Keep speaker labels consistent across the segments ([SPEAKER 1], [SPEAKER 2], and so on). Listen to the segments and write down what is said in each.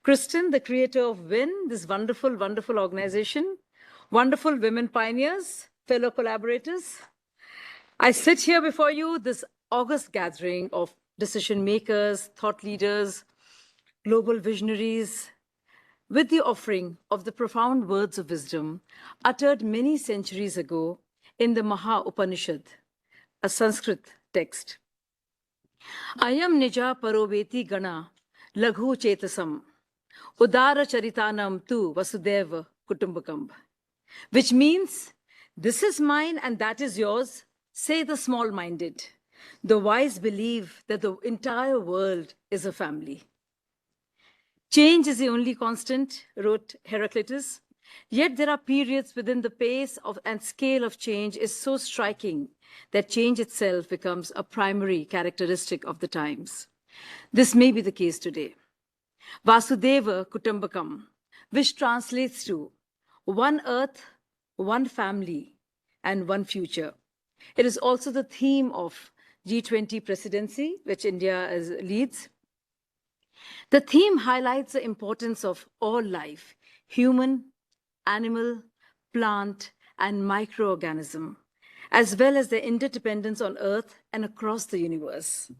[SPEAKER 1] Kristen, the creator of WIN, this wonderful, wonderful organization, wonderful women pioneers, fellow collaborators. I sit here before you, this august gathering of decision makers, thought leaders, global visionaries, with the offering of the profound words of wisdom uttered many centuries ago in the Maha Upanishad, a Sanskrit text. Ayam nija paroveti gana laghu chetasam udara charitanam tu vasudeva kutumbakam, which means, this is mine and that is yours, say the small-minded. The wise believe that the entire world is a family. Change is the only constant, wrote Heraclitus, yet there are periods within the pace of and scale of change is so striking that change itself becomes a primary characteristic of the times. This may be the case today. Vasudeva Kutumbakam, which translates to one earth, one family, and one future. It is also the theme of G20 presidency, which India leads. The theme highlights the importance of all life, human, animal, plant, and microorganism, as well as their interdependence on Earth and across the universe.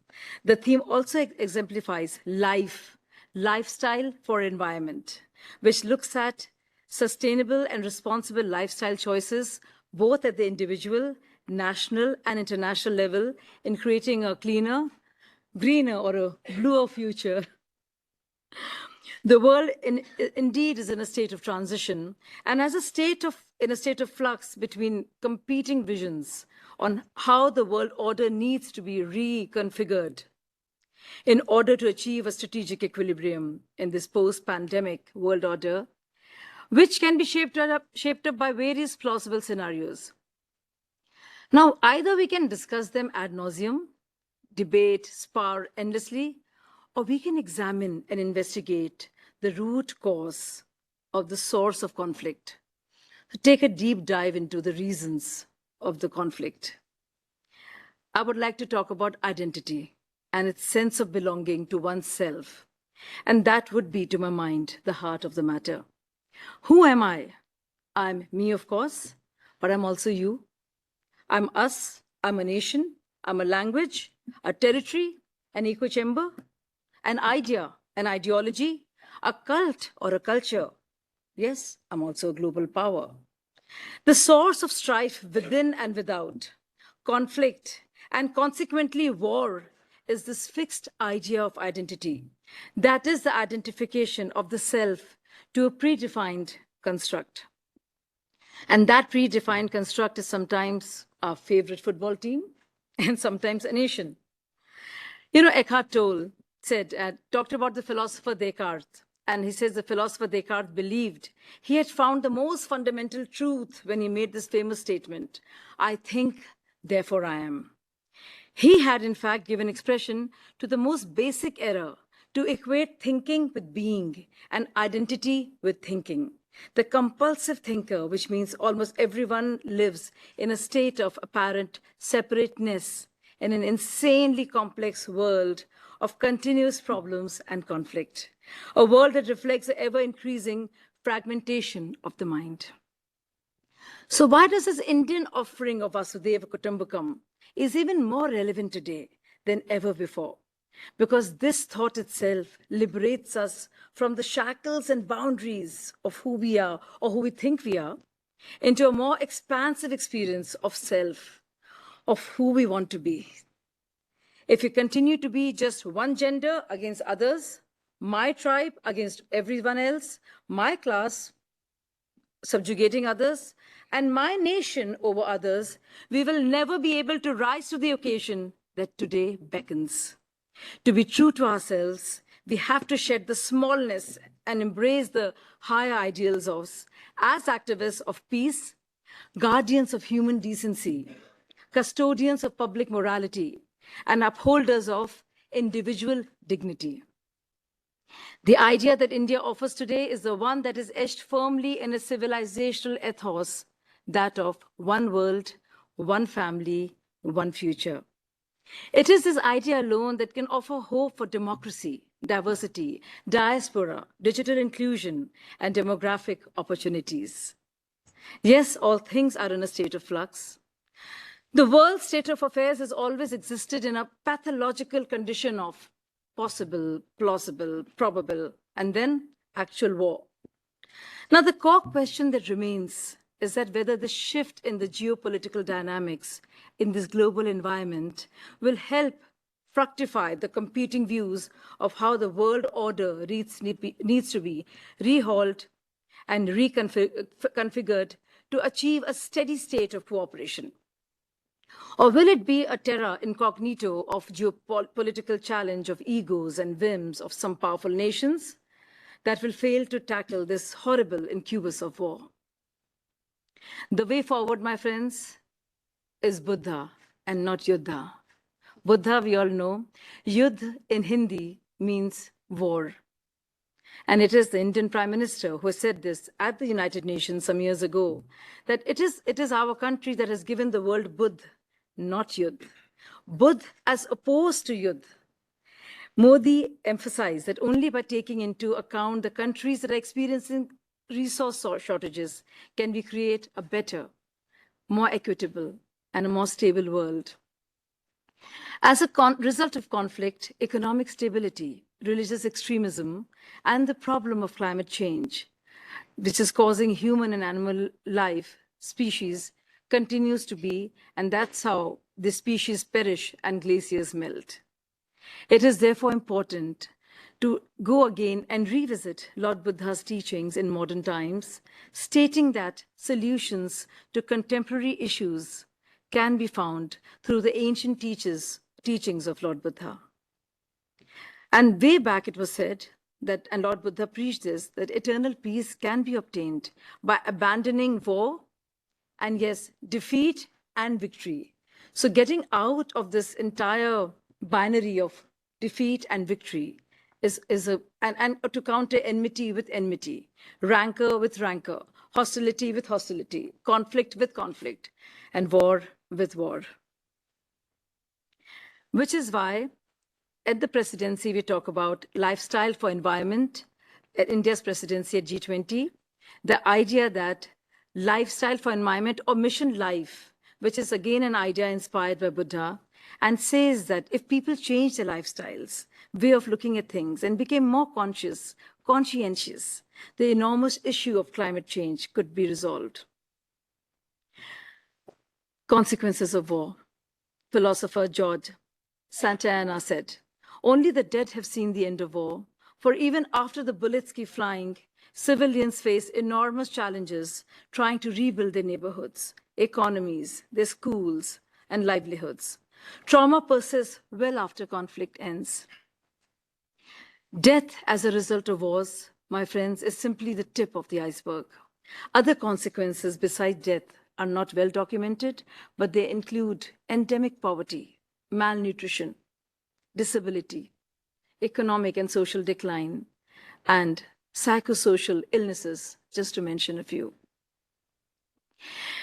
[SPEAKER 1] The theme also exemplifies life, lifestyle for environment, which looks at sustainable and responsible lifestyle choices, both at the individual, national, and international level, in creating a cleaner, greener, or a bluer future. The world indeed is in a state of transition, and as in a state of flux between competing visions on how the world order needs to be reconfigured in order to achieve a strategic equilibrium in this post-pandemic world order, which can be shaped up by various plausible scenarios. Now, either we can discuss them ad nauseum, debate, spar endlessly, or we can examine and investigate the root cause of the source of conflict, to take a deep dive into the reasons of the conflict. I would like to talk about identity and its sense of belonging to oneself, and that would be, to my mind, the heart of the matter. Who am I? I'm me, of course, but I'm also you. I'm us, I'm a nation, I'm a language, a territory, an echo chamber, an idea, an ideology, a cult or a culture. Yes, I'm also a global power. The source of strife within and without, conflict, and consequently war is this fixed idea of identity. That is the identification of the self to a predefined construct. And that predefined construct is sometimes our favorite football team and sometimes a nation. You know, Eckhart Tolle talked about the philosopher Descartes, and he says the philosopher Descartes believed he had found the most fundamental truth when he made this famous statement, I think, therefore I am. He had, in fact, given expression to the most basic error, to equate thinking with being and identity with thinking. The compulsive thinker, which means almost everyone lives in a state of apparent separateness in an insanely complex world of continuous problems and conflict, a world that reflects the ever-increasing fragmentation of the mind. So why does this Indian offering of Vasudeva Kutumbakam is even more relevant today than ever before? Because this thought itself liberates us from the shackles and boundaries of who we are or who we think we are into a more expansive experience of self, of who we want to be. If you continue to be just one gender against others, my tribe against everyone else, my class subjugating others, and my nation over others, we will never be able to rise to the occasion that today beckons. To be true to ourselves, we have to shed the smallness and embrace the higher ideals as activists of peace, guardians of human decency, custodians of public morality, and upholders of individual dignity. The idea that India offers today is the one that is etched firmly in a civilizational ethos, that of one world, one family, one future. It is this idea alone that can offer hope for democracy, diversity, diaspora, digital inclusion, and demographic opportunities. Yes, all things are in a state of flux. The world state of affairs has always existed in a pathological condition of possible, plausible, probable, and then actual war. Now, the core question that remains is that whether the shift in the geopolitical dynamics in this global environment will help fructify the competing views of how the world order needs to be rehauled and reconfigured to achieve a steady state of cooperation. Or will it be a terra incognito of geopolitical challenge of egos and whims of some powerful nations that will fail to tackle this horrible incubus of war? The way forward, my friends, is Buddha and not Yuddha. Buddha, we all know, Yuddh in Hindi means war. And it is the Indian Prime Minister who said this at the United Nations some years ago, that it is our country that has given the world Buddh, not Yuddh. Buddh as opposed to Yuddh. Modi emphasized that only by taking into account the countries that are experiencing resource shortages can we create a better, more equitable, and a more stable world. As a result of conflict, economic stability, religious extremism, and the problem of climate change, which is causing human and animal life, species, continues to be, and that's how the species perish and glaciers melt. It is therefore important to go again and revisit Lord Buddha's teachings in modern times, stating that solutions to contemporary issues can be found through the ancient teachings of Lord Buddha. And way back it was said that, and Lord Buddha preached this, that eternal peace can be obtained by abandoning war and, yes, defeat and victory. So getting out of this entire binary of defeat and victory and to counter enmity with enmity, rancor with rancor, hostility with hostility, conflict with conflict, and war with war. Which is why at the presidency, we talk about lifestyle for environment, at India's presidency at G20, the idea that lifestyle for environment or mission life, which is again an idea inspired by Buddha, and says that if people change their lifestyles, way of looking at things, and became more conscientious, the enormous issue of climate change could be resolved. Consequences of war. Philosopher George Santayana said, "Only the dead have seen the end of war, for even after the bullets keep flying, civilians face enormous challenges trying to rebuild their neighborhoods, economies, their schools, and livelihoods. Trauma persists well after conflict ends." Death as a result of wars, my friends, is simply the tip of the iceberg. Other consequences besides death are not well documented, but they include endemic poverty, malnutrition, disability, economic and social decline, and psychosocial illnesses, just to mention a few.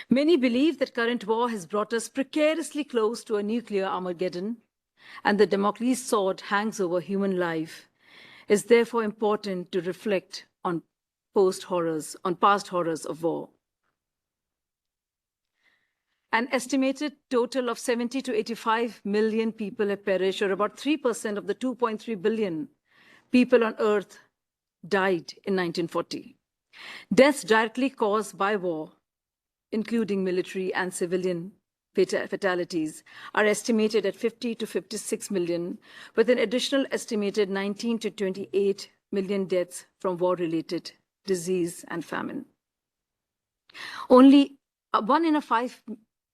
[SPEAKER 1] Many believe that current war has brought us precariously close to a nuclear Armageddon, and the Damocles sword hangs over human life. It's therefore important to reflect on past horrors of war. An estimated total of 70 to 85 million people have perished, or about 3% of the 2.3 billion people on Earth died in 1940. Deaths directly caused by war, including military and civilian fatalities, are estimated at 50 to 56 million, with an additional estimated 19 to 28 million deaths from war-related disease and famine. Only 1 in 5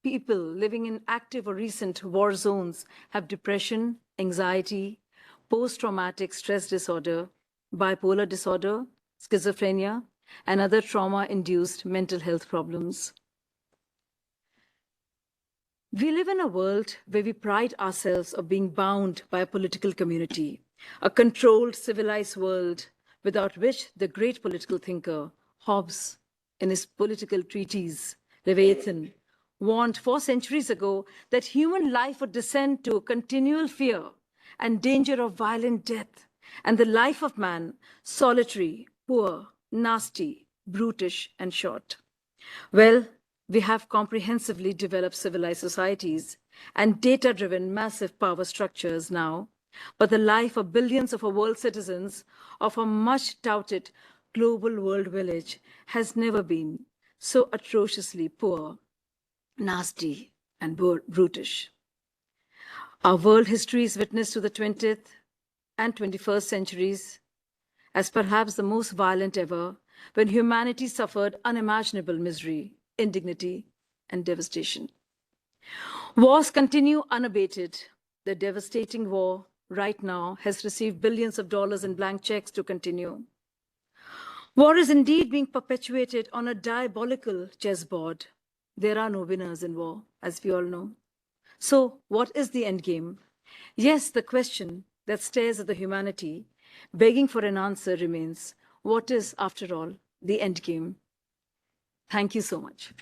[SPEAKER 1] people living in active or recent war zones have depression, anxiety, post-traumatic stress disorder, bipolar disorder, schizophrenia, and other trauma-induced mental health problems. We live in a world where we pride ourselves of being bound by a political community, a controlled, civilized world without which the great political thinker Hobbes, in his political treatise, Leviathan, warned 4 centuries ago that human life would descend to continual fear and danger of violent death and the life of man solitary, poor, nasty, brutish, and short. Well, we have comprehensively developed civilized societies and data-driven massive power structures now, but the life of billions of our world citizens of a much-touted global world village has never been so atrociously poor, nasty, and brutish. Our world history is witness to the 20th and 21st centuries as perhaps the most violent ever, when humanity suffered unimaginable misery, indignity, and devastation. Wars continue unabated. The devastating war right now has received billions of dollars in blank checks to continue. War is indeed being perpetuated on a diabolical chessboard. There are no winners in war, as we all know. So what is the end game? Yes, the question that stares at the humanity, begging for an answer, remains: what is, after all, the end game? Thank you so much.